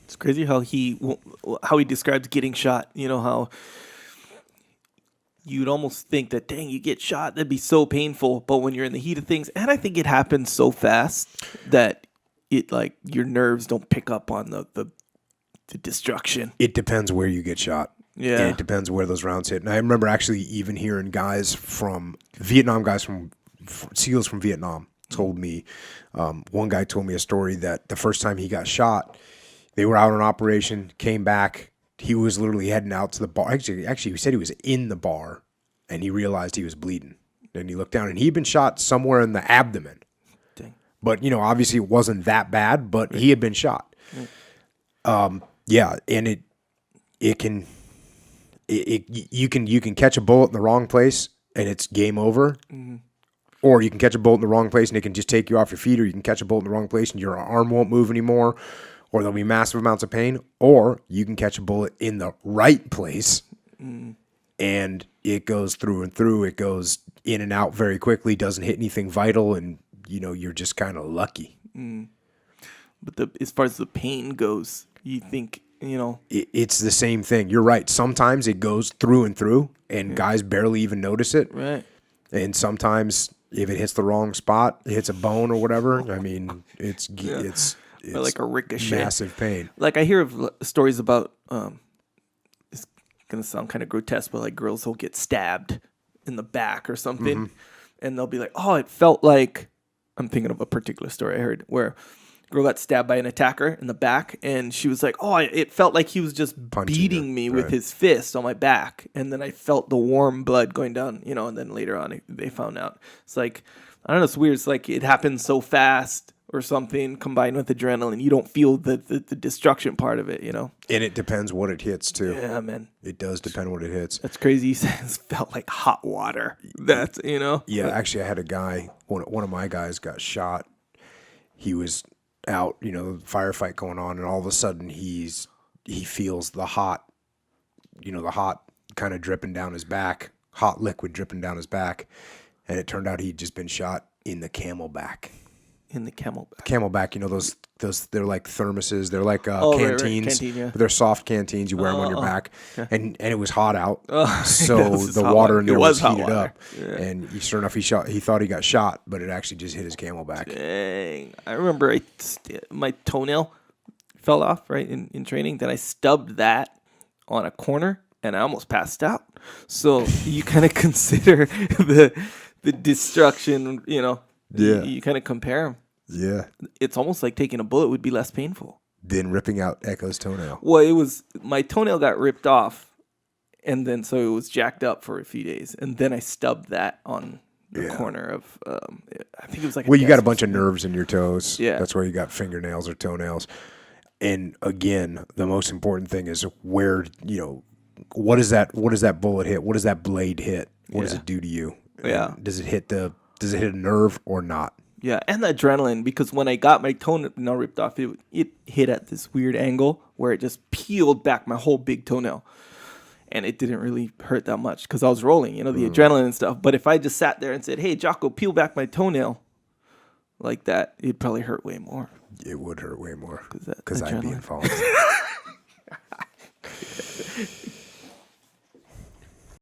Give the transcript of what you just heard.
It's crazy how he describes getting shot. You know, how you'd almost think that, dang, you get shot, that'd be so painful. But when you're in the heat of things, and I think it happens so fast that it, like, your nerves don't pick up on the destruction. It depends where you get shot. Yeah. And it depends where those rounds hit. And I remember actually even hearing guys from Vietnam, SEALs from Vietnam told me, one guy told me a story that the first time he got shot, they were out on operation, came back. He was literally heading out to the bar. Actually, he said he was in the bar, and he realized he was bleeding. And he looked down, and he'd been shot somewhere in the abdomen. Dang. But, you know, obviously it wasn't that bad, but he had been shot. Yeah, and you can catch a bullet in the wrong place, and it's game over. Mm-hmm. Or you can catch a bullet in the wrong place, and it can just take you off your feet, or you can catch a bullet in the wrong place, and your arm won't move anymore, or there'll be massive amounts of pain. Or you can catch a bullet in the right place, and it goes through and through. It goes in and out very quickly, doesn't hit anything vital, and, you know, you're just kind of lucky. But as far as the pain goes, you think, you know, it's the same thing. You're right. Sometimes it goes through and through, and guys barely even notice it. Right. And sometimes if it hits the wrong spot, it hits a bone or whatever. I mean, it's or like a ricochet, massive pain. Like I hear of stories about. It's gonna sound kind of grotesque, but like girls will get stabbed in the back or something, and they'll be like, "Oh, it felt like." I'm thinking of a particular story I heard where girl got stabbed by an attacker in the back, and she was like, "Oh, it felt like he was just beating me with his fist on my back, and then I felt the warm blood going down, you know." And then later on, they found out. It's like, I don't know, it's weird. It's like it happens so fast or something combined with adrenaline, you don't feel the destruction part of it, you know. And it depends what it hits too. Yeah, man. It does depend what it hits. That's crazy. He says it felt like hot water. That's, you know. Yeah, actually, I had a guy. One of my guys got shot. He was out, you know, firefight going on, and all of a sudden he feels the hot kind of dripping down his back, hot liquid dripping down his back, and it turned out he'd just been shot in the camelback. In the camelback. Camelback, you know, those they're like thermoses, they're like canteens, right. Canteen, yeah. But they're soft canteens. You wear them on your back, okay. and it was hot out, so the water in there was heated up, and sure enough, he thought he got shot, but it actually just hit his camelback. Dang, I remember my toenail fell off right in training. Then I stubbed that on a corner, and I almost passed out. So you kind of consider the destruction, you know. Yeah. You kind of compare them. Yeah. It's almost like taking a bullet would be less painful than ripping out Echo's toenail. Well, my toenail got ripped off, and then so it was jacked up for a few days, and then I stubbed that on the corner of, I think it was like. Well, you got a bunch of nerves in your toes. Yeah. That's where you got fingernails or toenails. And again, the most important thing is where, you know, what does that bullet hit? What does that blade hit? What does it do to you? Yeah. Does it hit a nerve or not? Yeah, and the adrenaline, because when I got my toenail ripped off, it hit at this weird angle where it just peeled back my whole big toenail. And it didn't really hurt that much because I was rolling, you know, the adrenaline and stuff. But if I just sat there and said, "Hey, Jocko, peel back my toenail," like that, it'd probably hurt way more. It would hurt way more because I'd be involved.